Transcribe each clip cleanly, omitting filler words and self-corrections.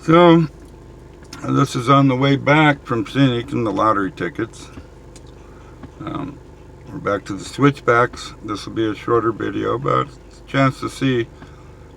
So, this is on the way back from Scenic and the lottery tickets. We're back to the switchbacks. This will be a shorter video, but it's a chance to see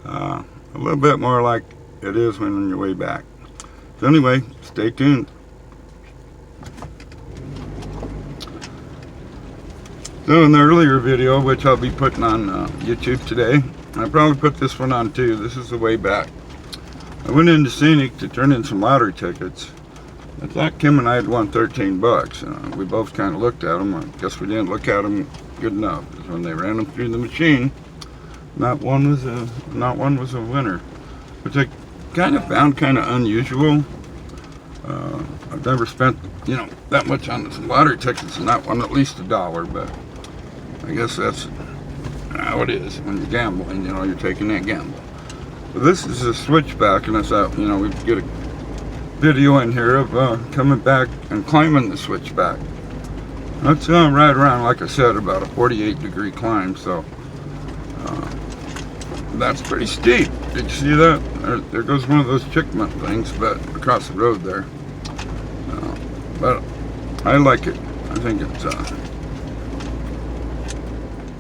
a little bit more like it is when on your way back. So anyway, stay tuned. So in the earlier video, which I'll be putting on YouTube today, I probably put this one on too. This is the way back. I went into Scenic to turn in some lottery tickets. I thought Kim and I had won 13 bucks. We both kind of looked at them. I guess we didn't look at them good enough, because when they ran them through the machine, not one was a winner, which I kind of found kind of unusual. I've never spent that much on some lottery tickets and not won at least $1, but I guess that's how it is when you're gambling. You're taking that gamble. But this is a switchback, and I thought we'd get a video in here of coming back and climbing the switchback. That's right around, like I said, about a 48-degree climb, so that's pretty steep. Did you see that? There goes one of those chickmunt things, but across the road there. But I like it. I think it's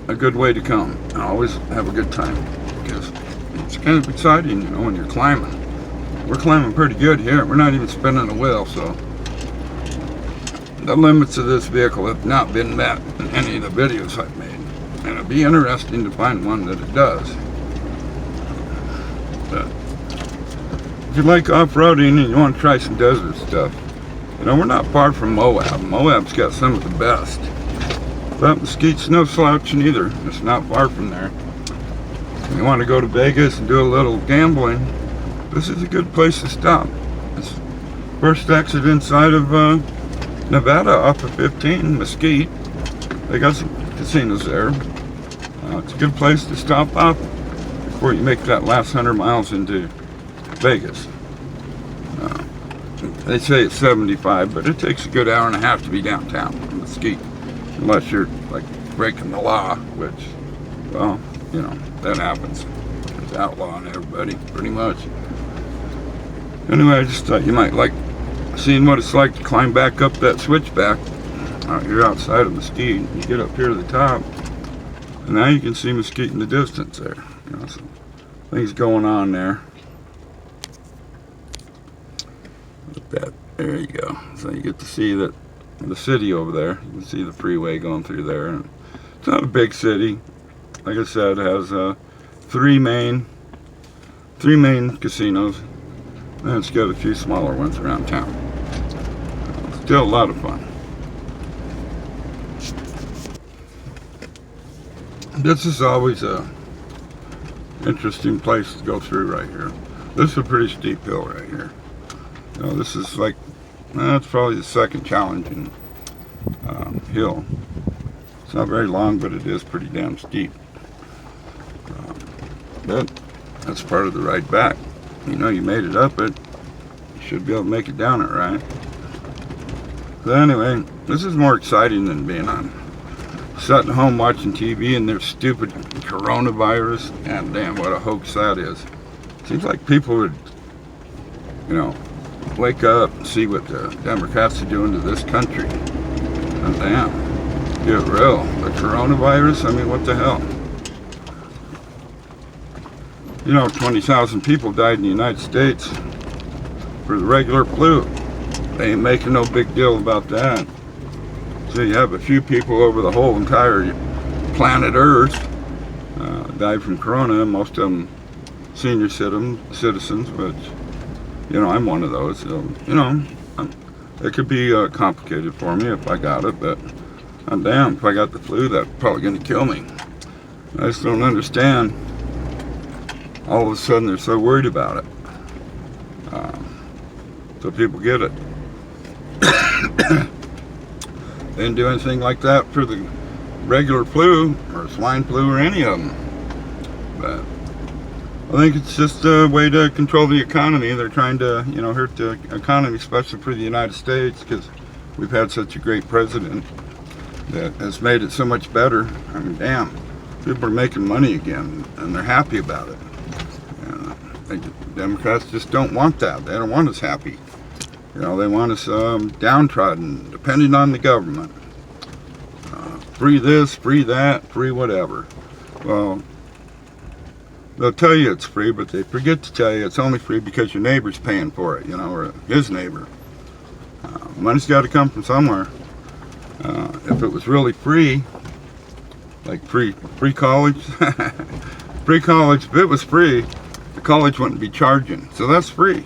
a good way to come. I always have a good time because it's kind of exciting, when you're climbing. We're climbing pretty good here. We're not even spinning a wheel, so the limits of this vehicle have not been met in any of the videos I've made. And it'd be interesting to find one that it does. But if you like off-roading and you want to try some desert stuff, we're not far from Moab. Moab's got some of the best. But Mesquite's no slouching either. It's not far from there. If you want to go to Vegas and do a little gambling, this is a good place to stop. It's first exit inside of Nevada off of 15, Mesquite. They got some casinos there. It's a good place to stop off before you make that last 100 miles into Vegas. They say it's 75, but it takes a good hour and a half to be downtown in Mesquite, unless you're like breaking the law, which, well, that happens. It's outlawing everybody, pretty much. Anyway, I just thought you might like seeing what it's like to climb back up that switchback. You're outside of Mesquite. You get up here to the top, and now you can see Mesquite in the distance there. So things going on there. There you go. So you get to see that the city over there. You can see the freeway going through there. And it's not a big city. Like I said, it has three main casinos, and it's got a few smaller ones around town. Still a lot of fun. This is always a interesting place to go through right here. This is a pretty steep hill right here. This is like, it's probably the second challenging hill. It's not very long, but it is pretty damn steep. But that's part of the ride back. You made it up it, you should be able to make it down it, right? So anyway, this is more exciting than being on sitting home watching TV and their stupid coronavirus. And damn, what a hoax that is. Seems like people would, wake up and see what the Democrats are doing to this country. And damn, get real. The coronavirus, I mean, what the hell? 20,000 people died in the United States for the regular flu. They ain't making no big deal about that. So you have a few people over the whole entire planet Earth died from corona, most of them senior citizens, which, I'm one of those. So, it could be complicated for me if I got it, but damn, if I got the flu, that's probably going to kill me. I just don't understand. All of a sudden, they're so worried about it. So people get it. They didn't do anything like that for the regular flu or swine flu or any of them. But I think it's just a way to control the economy. They're trying to, hurt the economy, especially for the United States, because we've had such a great president that has made it so much better. I mean, damn, people are making money again, and they're happy about it. Democrats just don't want that. They don't want us happy. You know, they want us downtrodden, depending on the government. Free this, free that, free whatever. Well, they'll tell you it's free, but they forget to tell you it's only free because your neighbor's paying for it, you know, or his neighbor. Money's got to come from somewhere. If it was really free, like free college, free college, if it was free, the college wouldn't be charging. So that's free.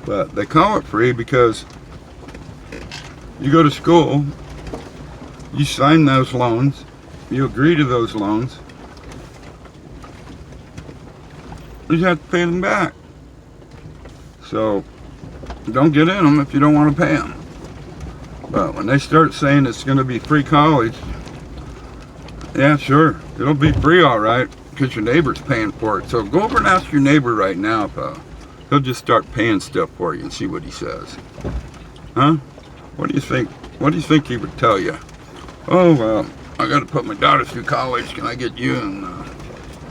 But they call it free because you go to school, you sign those loans, you agree to those loans, you have to pay them back. So don't get in them if you don't want to pay them. But when they start saying it's going to be free college, yeah, sure, it'll be free all right because your neighbor's paying for it. So go over and ask your neighbor right now if he'll just start paying stuff for you and see what he says. Huh? What do you think? What do you think he would tell you? Oh, well, I got to put my daughter through college. Can I get you and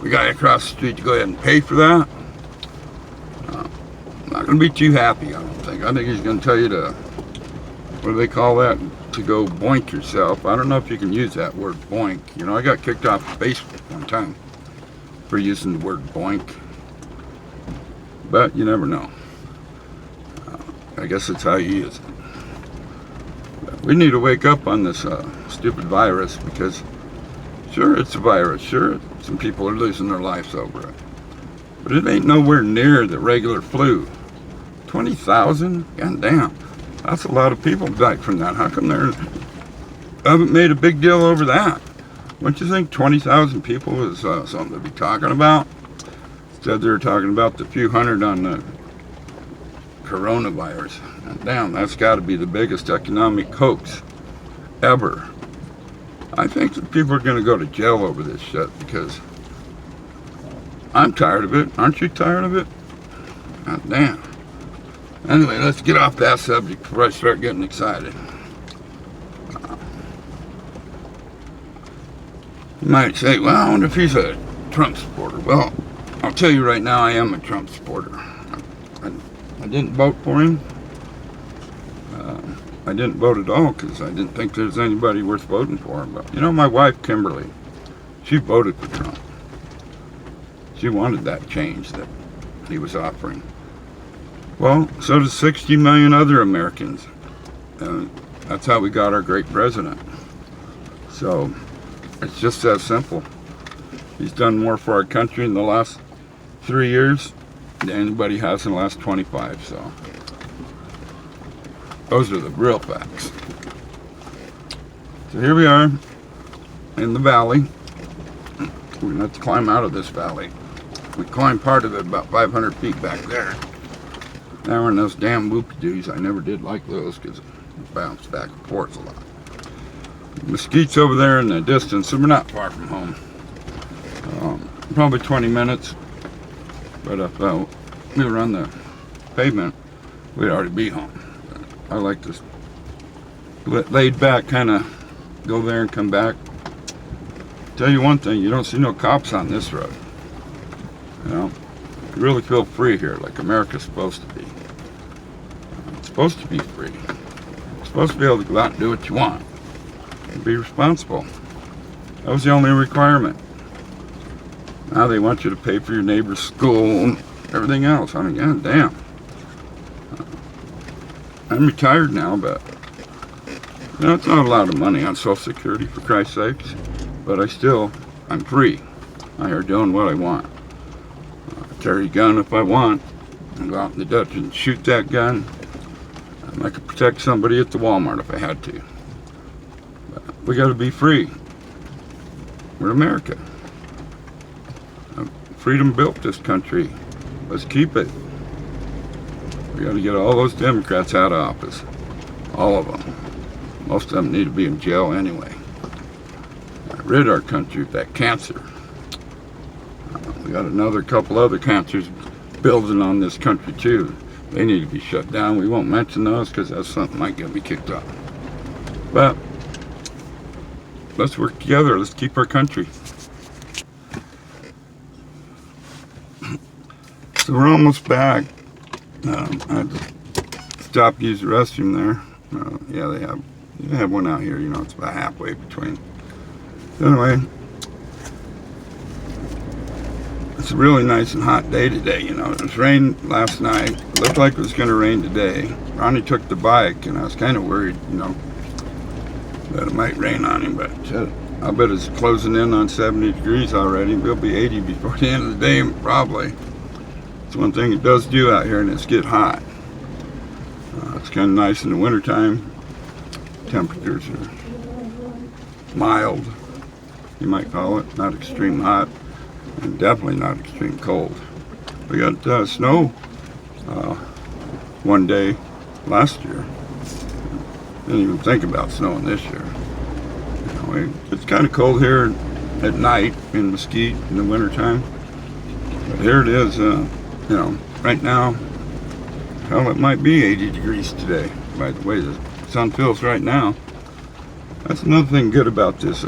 the guy across the street to go ahead and pay for that? Not going to be too happy, I don't think. I think he's going to tell you to, what do they call that? To go boink yourself. I don't know if you can use that word boink. You know, I got kicked off of Facebook one time for using the word boink. But you never know. I guess it's how you use it. But we need to wake up on this stupid virus because, sure, it's a virus. Sure, some people are losing their lives over it. But it ain't nowhere near the regular flu. 20,000? God damn. That's a lot of people died from that. How come they haven't made a big deal over that? Don't you think 20,000 people is something to be talking about? Instead they're talking about the few hundred on the coronavirus. And damn, that's got to be the biggest economic hoax ever. I think that people are going to go to jail over this shit because I'm tired of it. Aren't you tired of it? God damn. Anyway, let's get off that subject before I start getting excited. You might say, well, I wonder if he's a Trump supporter. Well, I'll tell you right now, I am a Trump supporter. I didn't vote for him. I didn't vote at all because I didn't think there's anybody worth voting for. But, you know, my wife, Kimberly, she voted for Trump. She wanted that change that he was offering. Well, so does 60 million other Americans. That's how we got our great president. So it's just that simple. He's done more for our country in the last 3 years than anybody has in the last 25. So those are the real facts. So here we are in the valley. We're going to have to climb out of this valley. We climbed part of it about 500 feet back there. Now we're in those damn whoopie-doos. I never did like those because it bounced back and forth a lot. Mesquite's over there in the distance, so we're not far from home. Probably 20 minutes. But if we were on the pavement, we'd already be home. But I like this laid back kind of go there and come back. Tell you one thing, you don't see no cops on this road. You know, you really feel free here, like America's supposed to be. It's supposed to be free. You're supposed to be able to go out and do what you want. And be responsible. That was the only requirement. Now they want you to pay for your neighbor's school and everything else. I mean, god damn. I'm retired now, but you know, it's not a lot of money on Social Security, for Christ's sakes. But I'm free. I'm here doing what I want. Carry a gun if I want. And go out in the Dutch and shoot that gun. And I could protect somebody at the Walmart if I had to. But we got to be free. We're America. Freedom built this country. Let's keep it. We got to get all those Democrats out of office. All of them. Most of them need to be in jail anyway. Rid our country of that cancer. We got another couple other cancers building on this country too. They need to be shut down. We won't mention those because that's something that might get me kicked off. But let's work together. Let's keep our country. So we're almost back. I had to stop to use the restroom there. Yeah, they have one out here. You know, it's about halfway between. Anyway, it's a really nice and hot day today. You know, it was rain last night. It looked like it was going to rain today. Ronnie took the bike, and I was kind of worried, you know, that it might rain on him, but I bet it's closing in on 70 degrees already. We'll be 80 before the end of the day, probably. It's one thing it does do out here, and it's get hot. It's kind of nice in the wintertime. Temperatures are mild, you might call it. Not extreme hot, and definitely not extreme cold. We got snow one day last year. Didn't even think about snowing this year. You know, it's kind of cold here at night in Mesquite in the wintertime. But here it is, you know, right now, hell, it might be 80 degrees today, by the way the sun feels right now. That's another thing good about this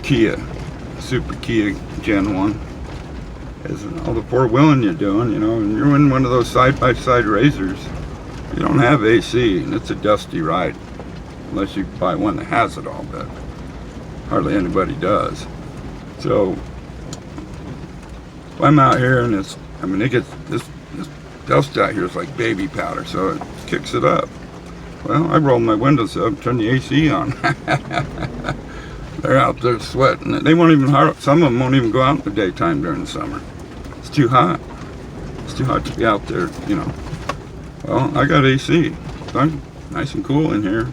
Kia, Super Kia Gen 1, is all the four-wheeling you're doing, you know, and you're in one of those side-by-side Razors. You don't have AC, and it's a dusty ride, unless you buy one that has it all, but hardly anybody does. So, if I'm out here and it's, I mean, it gets, this dust out here is like baby powder, so it kicks it up. Well, I roll my windows up, turn the AC on. They're out there sweating. They won't even, some of them won't even go out in the daytime during the summer. It's too hot. It's too hot to be out there, you know. Well, I got AC. So I'm nice and cool in here.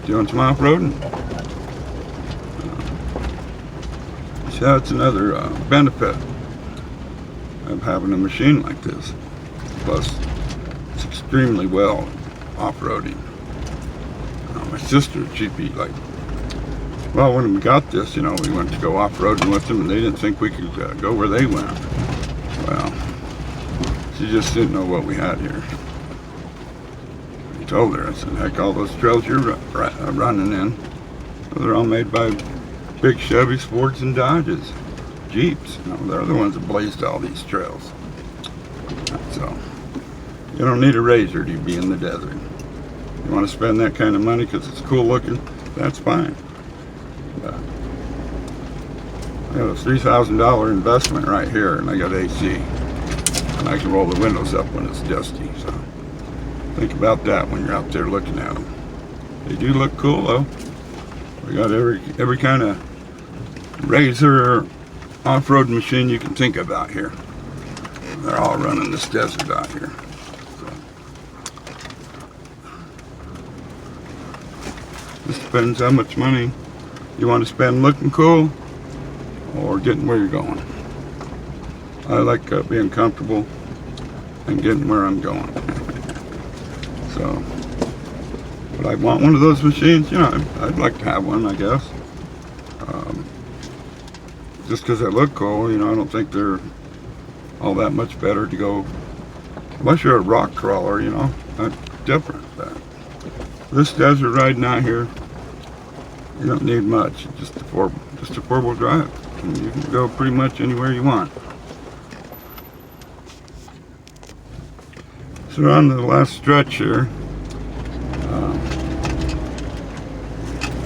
Doing some off-roading. So that's another benefit of having a machine like this. Plus, it's extremely well off-roading. My sister, she'd be like, well, when we got this, you know, we went to go off-roading with them, and they didn't think we could go where they went. Well, she just didn't know what we had here. I told her, I said, heck, all those trails you're running in, they're all made by big Chevys, Fords, and Dodges. Jeeps, you know, they're the ones that blazed all these trails. So, you don't need a Razor to be in the desert. You want to spend that kind of money because it's cool looking, that's fine. I got a $3,000 investment right here, and I got AC. And I can roll the windows up when it's dusty, so think about that when you're out there looking at them. They do look cool, though. We got every kind of Razor off-road machine you can think of out here. They're all running this desert out here. So, just depends how much money you want to spend looking cool or getting where you're going. I like being comfortable and getting where I'm going. So, but I want one of those machines, you know, I'd like to have one, I guess. Just because they look cool, you know, I don't think they're all that much better to go, unless you're a rock crawler, you know, that's different. But this desert riding out here, you don't need much, just a four-wheel drive. And you can go pretty much anywhere you want. So we're on the last stretch here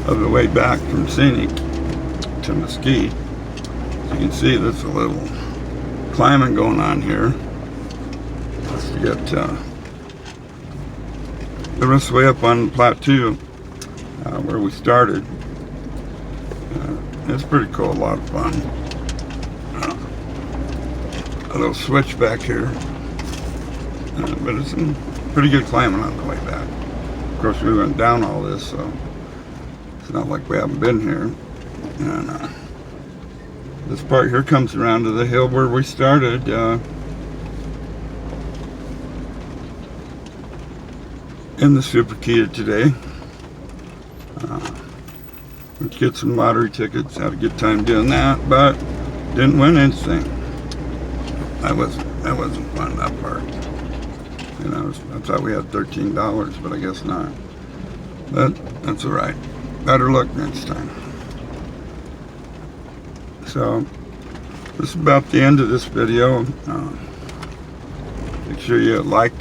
of the way back from Scenic to Mesquite. As you can see, there's a little climbing going on here. Let's get the rest of the way up on Plateau where we started. It's pretty cool, a lot of fun. A little switch back here, but it's some pretty good climbing on the way back. Of course, we went down all this, so it's not like we haven't been here. And this part here comes around to the hill where we started. In the Super Kia today. Let's get some lottery tickets. Had a good time doing that, but didn't win anything. That wasn't fun, that part. You know, I thought we had $13, but I guess not. But that's all right. Better luck next time. So This is about the end of this video. Make sure you like,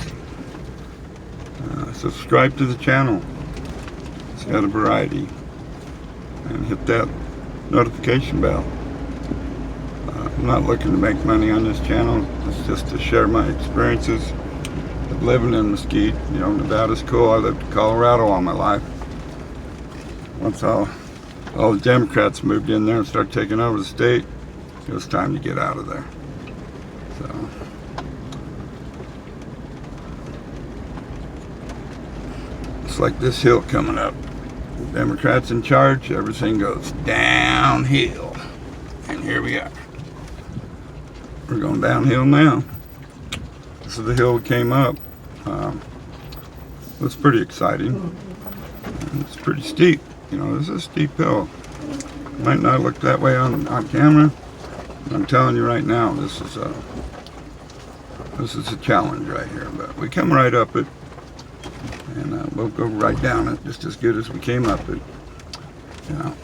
subscribe to the channel. It's got a variety. And hit that notification bell. I'm not looking to make money on this channel. It's just to share my experiences of living in Mesquite. You know, Nevada's cool. I lived in Colorado all my life. Once all the Democrats moved in there and started taking over the state, it was time to get out of there. So, it's like this hill coming up. Democrats in charge, everything goes downhill. And here we are. We're going downhill now. This is the hill we came up. It's pretty exciting. And it's pretty steep. You know, this is a steep hill. Might not look that way on camera. I'm telling you right now, this is a challenge right here. But we come right up it. And we'll go right down it just as good as we came up it. You know.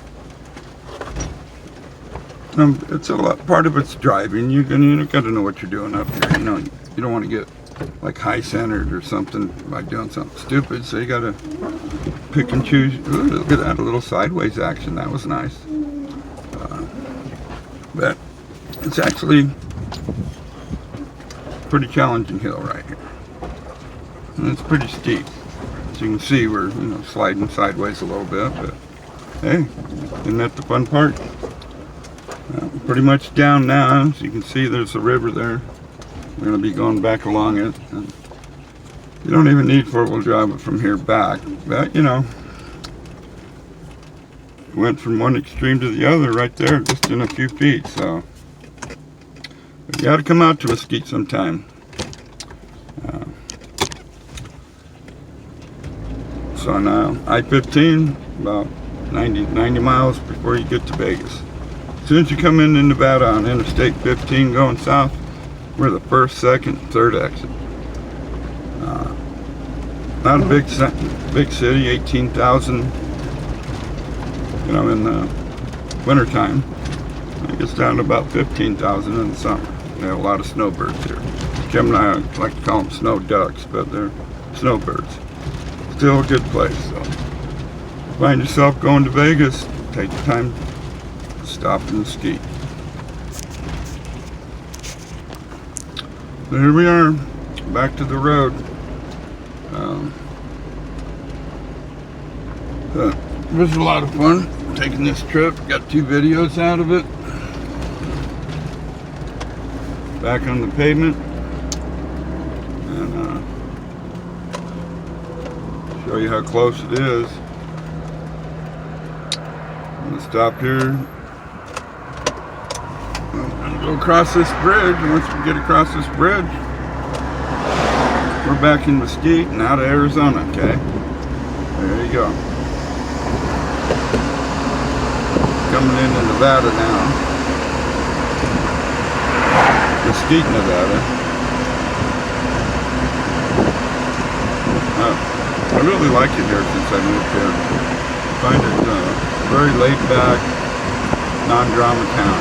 It's a lot. Part of it's driving. You got to know what you're doing up here. You know, you don't want to get like high centered or something by doing something stupid. So you got to pick and choose. Ooh, look at that, a little sideways action. That was nice. But it's actually a pretty challenging hill right here, and it's pretty steep. As you can see, we're sliding sideways a little bit, but hey, isn't that the fun part? Pretty much down now. As you can see, there's a river there. We're going to be going back along it. And you don't even need four-wheel drive from here back, but went from one extreme to the other right there, just in a few feet. So you got to come out to Mesquite sometime. So on I-15, about 90 miles before you get to Vegas. As soon as you come into Nevada on Interstate 15 going south, we're the first, second, third exit. Not a big city, 18,000, in the wintertime. It gets down to about 15,000 in the summer. We have a lot of snowbirds here. Jim and I like to call them snow ducks, but they're snowbirds. Still a good place. So, find yourself going to Vegas, take the time to stop in Mesquite. So here we are, back to the road. It was a lot of fun taking this trip. Got 2 videos out of it. Back on the pavement. And show you how close it is. I'm going to stop here. I'm going to go across this bridge. Once we get across this bridge, we're back in Mesquite and out of Arizona, okay? There you go. Coming into Nevada now. Mesquite, Nevada. I really like it here since I moved here. I find it very laid back, non-drama town.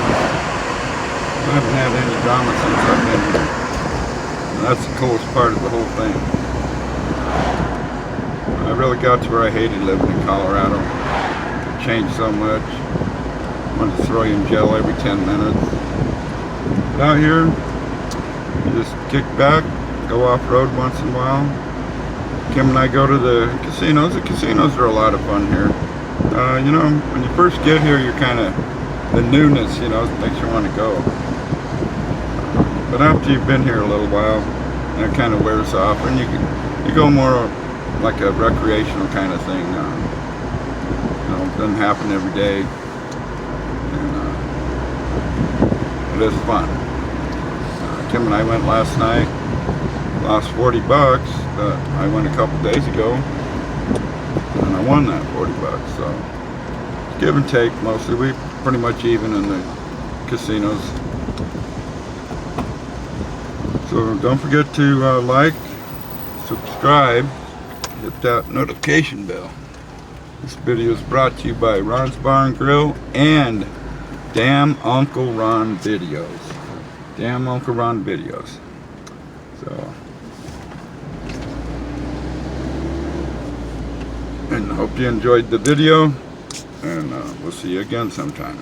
I haven't had any drama since I've been here. And that's the coolest part of the whole thing. I really got to where I hated living in Colorado. It changed so much. I wanted to throw you in jail every 10 minutes. But out here, you just kick back, go off-road once in a while. Kim and I go to the casinos. The casinos are a lot of fun here. When you first get here, you're kind of, the newness, makes you want to go. But after you've been here a little while, that kind of wears off, and you go more like a recreational kind of thing. It doesn't happen every day. And, it is fun. Kim and I went last night. Lost $40, but I went a couple days ago and I won that $40. So give and take mostly. We pretty much even in the casinos. So don't forget to like, subscribe, hit that notification bell. This video is brought to you by Ron's Bar and Grill and Damn Uncle Ron videos. Damn Uncle Ron videos. So, and hope you enjoyed the video, and we'll see you again sometime.